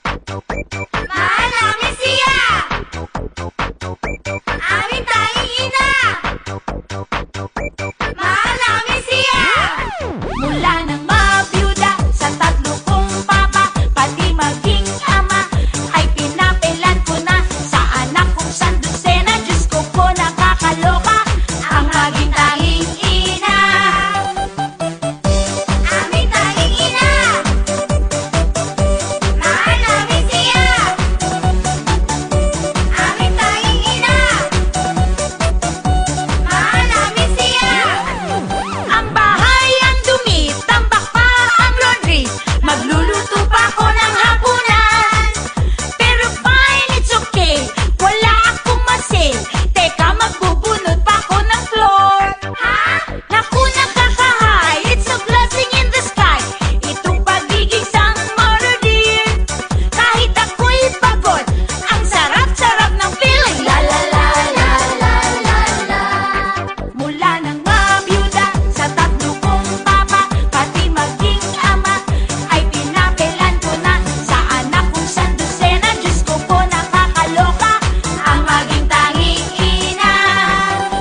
Mahal namin siya! Aming tanging ina! Mahal namin siya! Mula nang mabiyuda sa tatlo kong papa, pati maging ama, ay pinapilan ko na sa anak kong sandusena. Diyos ko po, nakakaloka ang maging tanging ina. Aming tanging ina! Mahal namin siya! Aming tanging ina! Mahal namin siya! Ang bahay ang dumi, tambak pa ang laundry, magluluto pa ako ng hapunan. Pero fine, it's okay, wala akong masil. Teka, magbubunot pa ako ng floor. Ha? Naku, nakakahay, it's a blessing in the sky. Itong pagiging sang mother dear. Kahit ako'y pagod, ang sarap-sarap ng feeling. La la la la la la la. Mula nang mabiyuda sa tatlo kong papa, pati maging ama, ay pinapilan ko na sa anak kong sandusena. Diyos ko po, nakakaloka ang maging tanging ina.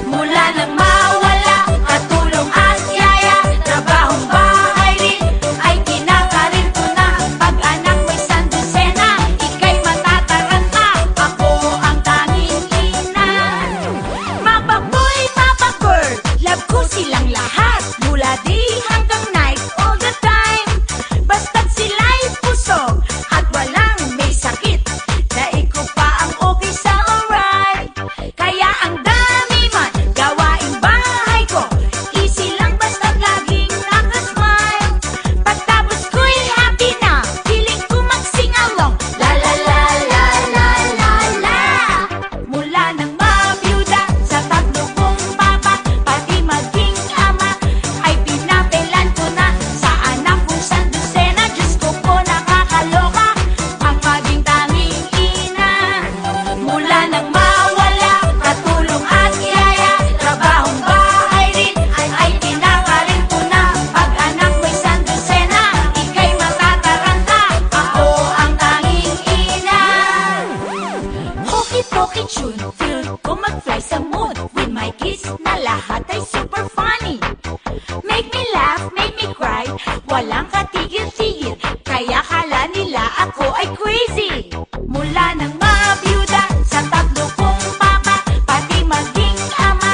Mula nang mawala, katulong at yaya, trabahong bahay rin, ay kinakarin ko na. Pag anak mo'y sandusena, ika'y matataranta, ako ang tanging ina. Mapa boy, mapa girl, love ko silang lahat, mula day hanggang night, all the time. Basta't sila'y pusog at walang may sakit, daig ko pa ang okay sa alright. Kaya ang dami man gawaing bahay ko, easy lang basta't laging nakasmile. Pagtapos ko'y happy na, feeling ko mag-sing along. La la la la la la la. Mula nang mabiyuda sa tatlo kong papa, pati maging ama, ay pinapilan ko na sa anak kong sandusena. Diyos ko po, nakakaloka ang maging tanging ina. Mula nang mawala, katulong at yaya, trabahong bahay rin, ay kinakarin ko na. Pag anak mo'y sandusena, ika'y matataranta, ako ang tanging ina. Hoki-poki tune, feel ko mag-fly sa mood. With my kiss na lahat ay super funny. Make me laugh, make me cry, walang katigil-tigil, kaya kala nila ako ay crazy. Mula nang mabiyuda sa tatlo kong papa, pati maging ama,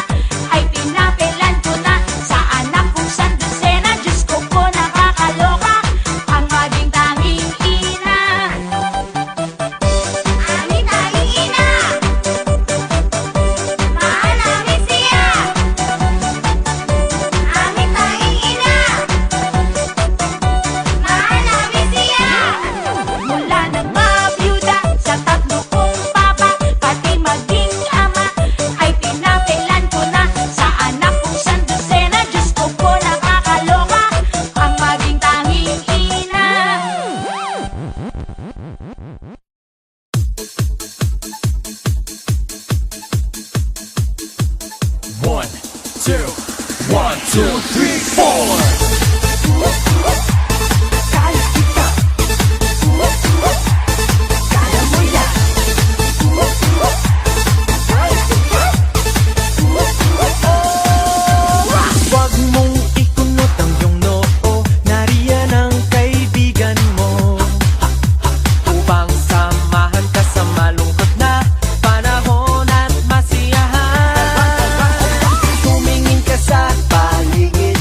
ay pinapilan ko na sa anak kong sandusena. Diyos ko po, nakakaloka ang maging tanging ina. Aming tanging ina! Mahal namin siya! Aming tanging ina! Mahal namin siya! Mula nang mabiyuda sa tatlo kong papa, pati maging ama, ay pinapilan ko na sa anak kong sandusena. Diyos ko po, nakakaloka ang maging tanging ina. One, two, one, two, three, four. Kaya kita, kaya mo yan. Kaya kita, Huwag mong ikunot ang iyong noo, nariyan ang kaibigan mo, upang samahan ka sa malungkot na panahon at masiyahan. Tumingin ka sa paligid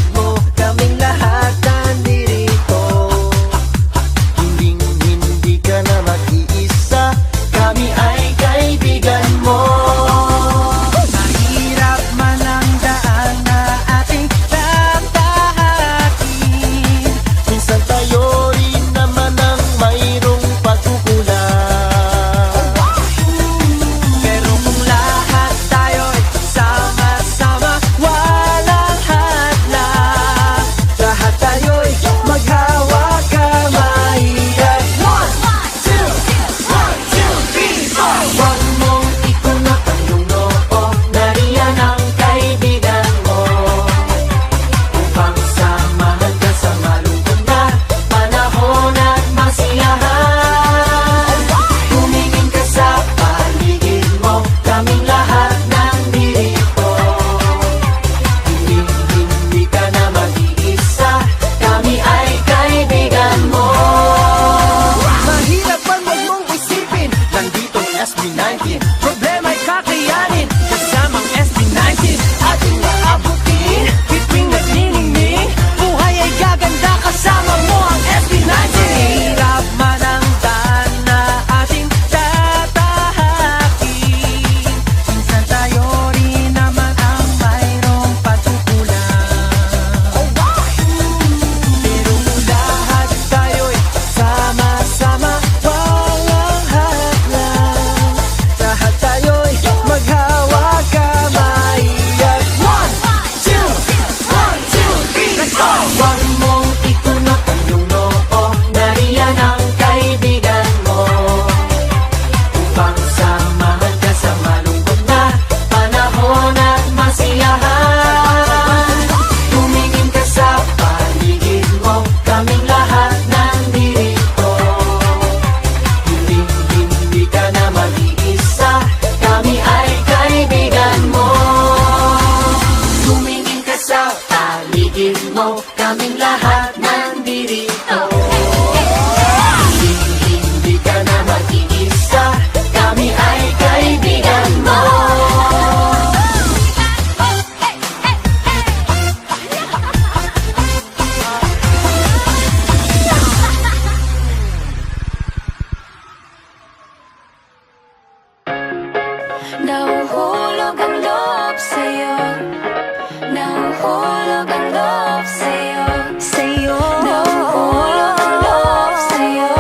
Nahuhulog ang loob sa'yo. Sa'yo Nahuhulog ang loob sa'yo.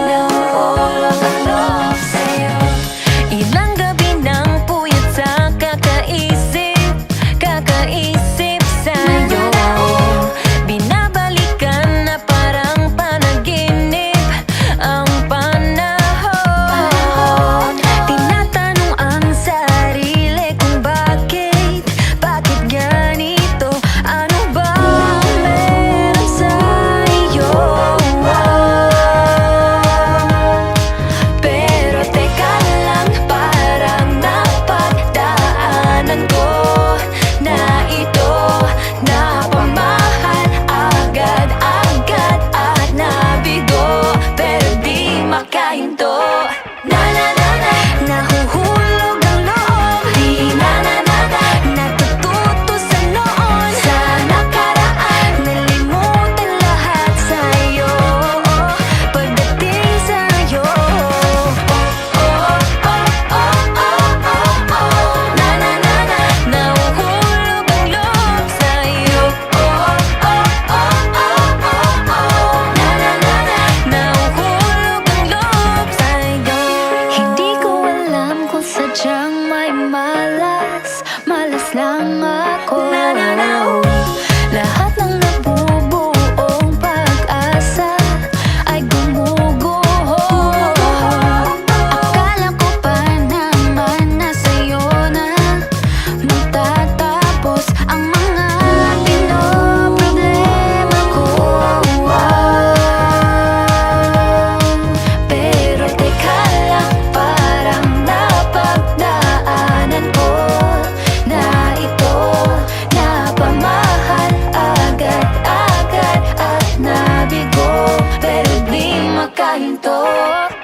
Nahuhulog ang loob sa'yo. Ilang gabi nang puyat sa kakaisip sa'yo. Binabalikan na parang panaginip ang panahon. Tinatanong ang sarili kung bakit ganito? Ano ba ang meron sa'yo? Pero teka lang, parang napagdaanan ko na ito. Napamahal agad-agad at nabigo, pero di makahinto. Na-na-na-na, nahuhulog ang loob. Di na-na-na-na, natututo sa noon. Sa nakaraan, nalimutan lahat sa'yo. Pagdating sa'yo, na-na-na-na, nahuhulog ang loob sa'yo. Na-na-na-na, nahuhulog ang loob sa'yo. Hindi ko alam kung sadyang may malas lang ako. Lahat ng nabubuong pag-asa ay gumuguho. Akala ko pa naman na sa'yo na matatapos ang mga pinoproblema ko. Pero teka lang, parang napagdaanan ko na ito. Napamahal agad-agad at nabigo, pero di makahinto.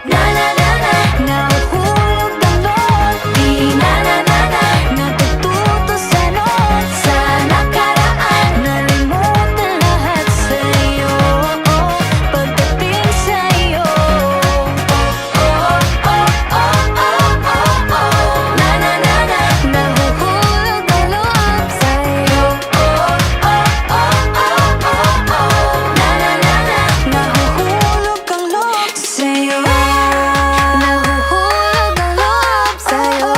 Na-na-na-na, nahuhulog ang loob. Di na-na-na-na, natututo sa noon. Sa nakaraan, nalimutan lahat sa'yo. Pagdating sa'yo, na-na-na-na, nahuhulog ang loob sa'yo. Na-na-na-na, nahuhulog ang loob sa'yo. Nahuhulog ang loob sa'yo.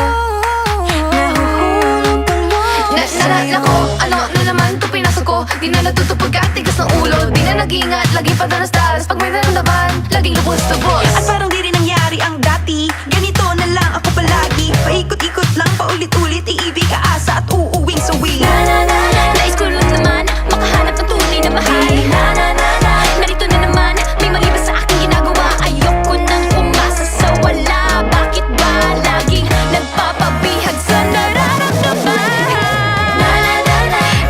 Nahuhulog ang loob Naalala ko, ano na naman to pinasok ko. Di na natutupag at tigas ng ulo. Di na nag-iingat, lagi pa danas-danas. Pag may naramdaman, laging lubos-tubos. At parang di rin nangyari ang dati. Ganito na lang ako palagi. Paikot-ikot lang, paulit-ulit. Iibig, aasa at uuwing sawi. Nais ko lang naman makahanap ng tunay na mahal. Narito na naman, may mali ba sa aking ginagawa? Ayoko nang umasa sa wala. Bakit ba laging nagpapabihag sa nararamdaman?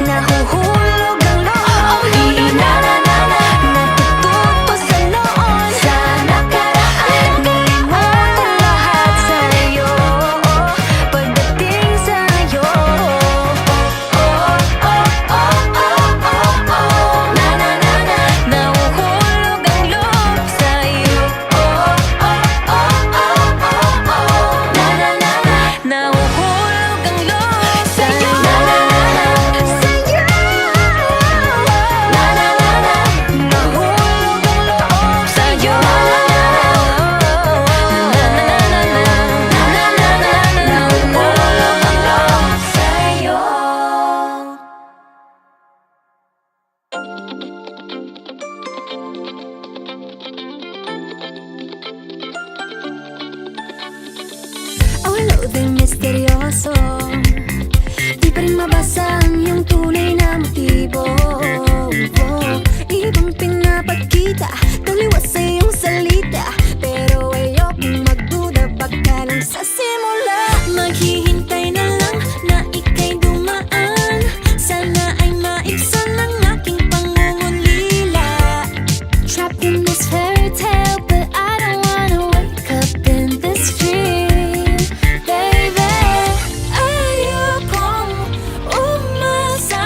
Nahuhulog ang loob. Di natututo sa noon. Sa nakaraan, nalimutan lahat sa'yo. Pagdating sa'yo, na-na-na-na, nahuhulog ang loob sa'yo. Na-na-na-na, nahuhulog ang loob sa'yo. Sa'yo. Na-na-na-na, nahuhulog ang loob sa'yo. Nahuhulog ang loob sa'yo. Ang load'y misteryoso. Di pa rin mabasa ang iyong tunay na motibo. Ibang pinapakita, taliwas sa iyong salita. Pero ayokong magduda, baka lang sa simula. Maghihintay na lang na ika'y dumaan. Sana ay maibsan ang aking pangungulila. Trapped in this fairy tale, but I don't wanna wake up in this dream, baby. Ayokong umasa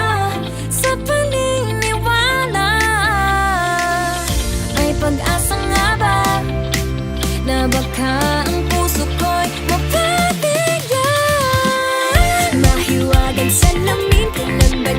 sa paniniwala. May pag-asa nga ba na baka ang puso ko'y mapabigyan? Mahiwagang salamin, pinagbagaan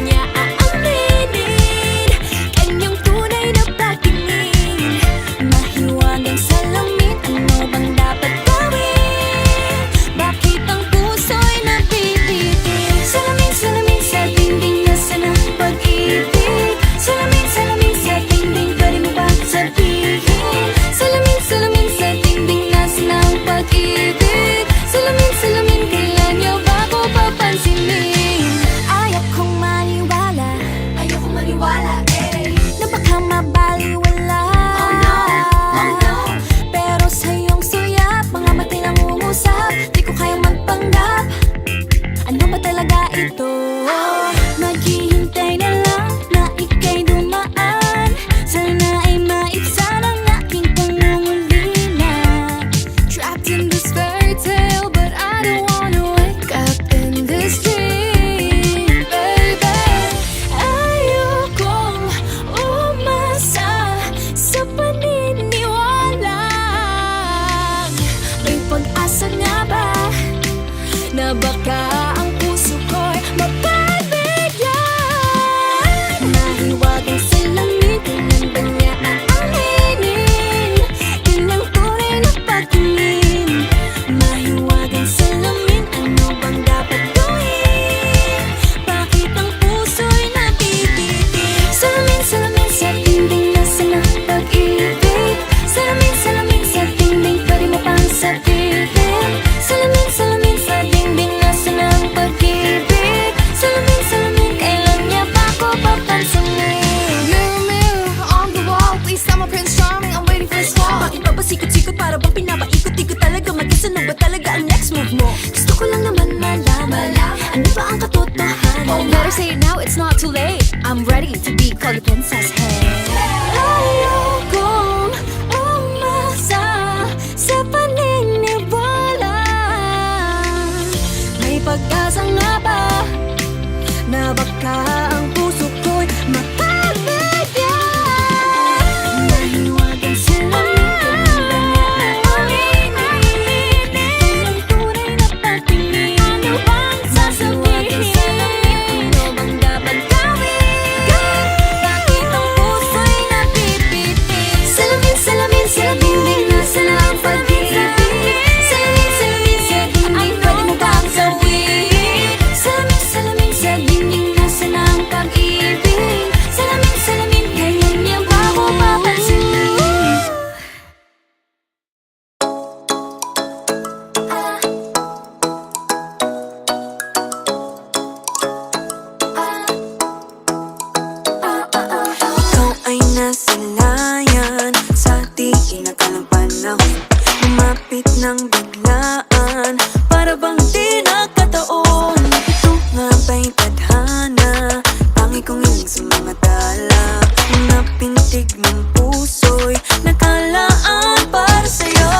Lumapit ng biglaan, para bang di nakataon. Ito nga ba'y tadhana, tangi kong iling sa mga tala. Mga pintig ng puso'y nakalaan para sa'yo.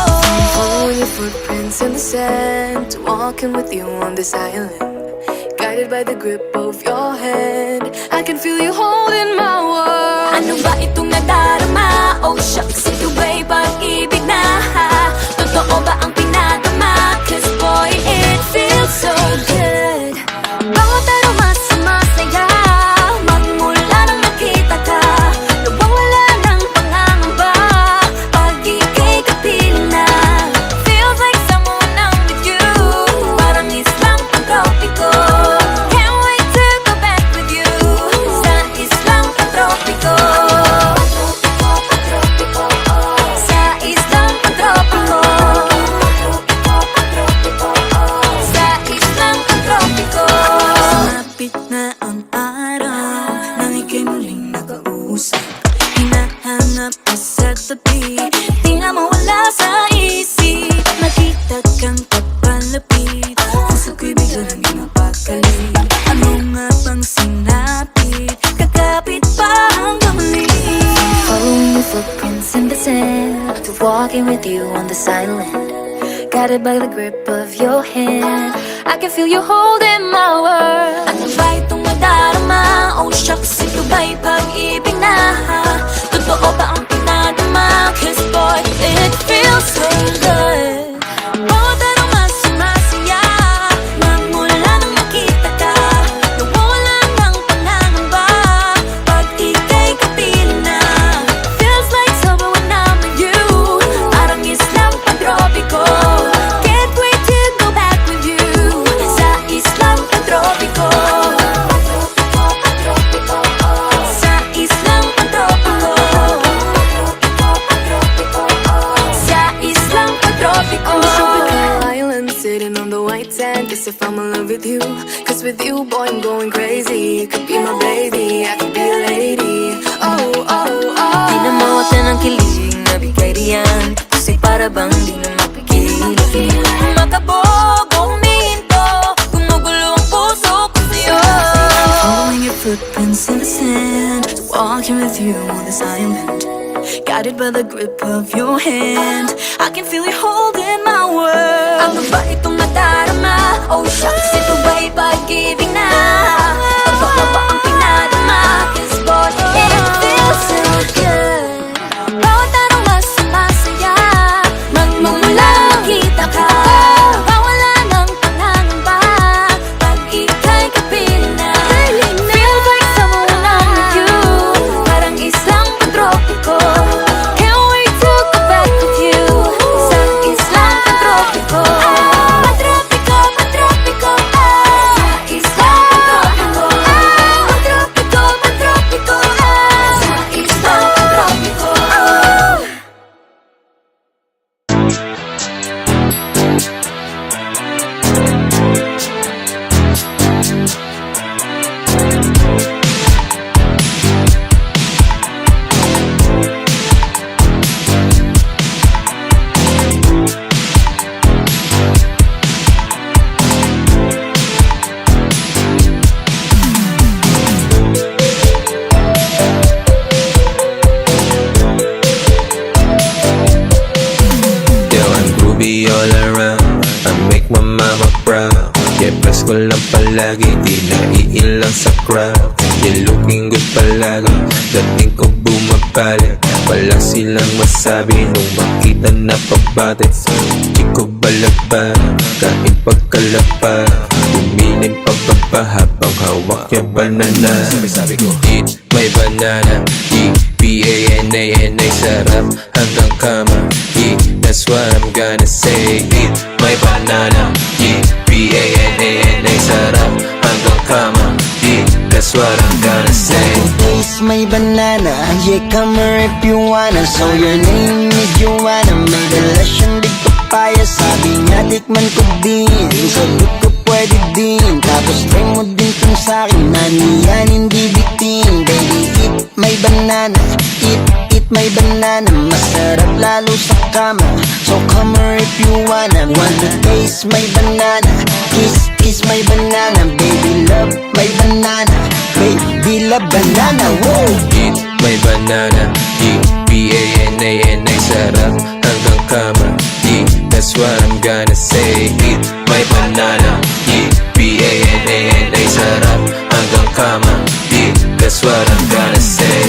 Following your footprints in the sand, walking with you on this island, guided by the grip of your hand. I can feel you holding my world. Ano ba itong nadarama? Oh shucks, ito ba'y pag-ibig na? Totoo ba ang pinadama? Cause boy, it feels so good. Bawat aroma sumasaya, magmula nang nakita ka. Nawawala ng pangangamba, pag ika'y kapiling na. Feels like someone I'm with you, parang islang pagtropiko. Can't wait to go back with you, sa islang pagtropiko. Sa islang pagtropiko. Sa islang pagtropiko. Sumapit na ang araw, nang ika'y muling nakausap. Hinahanap ka sa tabi, di na mawala sa isip. Nakita kang papalapit, puso ko'y bigla naging mapakali. Ano nga bang sinapit, kakapit pa hanggang muli. Following your footprints in the sand, to walking with you on this island, guided by the grip of your hand. I can feel you holding my world. Ano ba itong nadarama? Oh shucks, ito ba'y pag-ibig na? Totoo ba ang pinadama? Cause boy, it feels so good. Bawat aroma sumasaya, magmula nang makita ka. Nawawala ng pangangamba, pag ika'y kapiling na. Feels like summer when I'm with you, parang islang pagtropiko. Can't wait to go back with you, sa islang pagtropiko. Sa islang pagtropiko. Sa islang pagtropiko. On the tropical island, sitting on the white sand. Guess if I'm in love with you, cause with you, boy, I'm going crazy. You could be my baby, I could be a lady. Oh, oh, oh. Di na mawala ng kilig na bigay riyan, kasi para bang di na mapigilan. Makabog o huminto, gumugulo ang puso ko sa'yo. Following your footprints in the sand, walking with you on this island, guided by the grip of your hand. I can feel you holding my world. Ano ba itong nadarama? Oh shucks, ito ba'y pag-ibig na? Totoo ba ang pinadama? Cause boy, it feels so good. Bawat aroma sumasaya, magmumula makita ka. Bawala ng pangangamba, pag ika'y kapiling na. Feels like someone I'm with you, parang islang pagtropiko. Can't wait to go back with you, sa islang pagtropiko. Pagtropiko, pagtropiko, sa islang pagtropiko. Pagtropiko, pagtropiko, sa islang pagtropiko. Yo, I'm groovy all around, I make my mama proud. Yeah, press ko lang palagi, di naiilang sa crowd. Yeah, looking good palagi, dating ko bumabalik. Wala silang masabi nung makita na pabate. Di ko balagba, kahit pagkalapa. Umilim pababa habang hawak yung banana. Sabi ko, eat my banana, E-B-A-N-A-N-A. Sarap hanggang kama, that's what I'm gonna say. Eat my banana, E-B-A-N-A-N-A. Sarap hanggang kama, that's what I'm gonna say. Taste my banana, yeah, come here if you wanna. So your name is Joanna, may dala siyang big papaya. Sabi niya, tikman ko din, sabi ko pwede din. Tapos try mo din kung sa'kin, nani yan, hindi bitin. Baby, eat my banana, eat my banana. Masarap lalo sa kama, so come if you wanna. Want to taste my banana, kiss my banana. Baby love my banana, baby love banana. Whoa. Eat my banana, E-B-A-N-A-N-A. Sarap hanggang kama, that's what I'm gonna say. Eat my banana, E-B-A-N-A-N-A. Sarap hanggang kama, that's what I'm gonna say.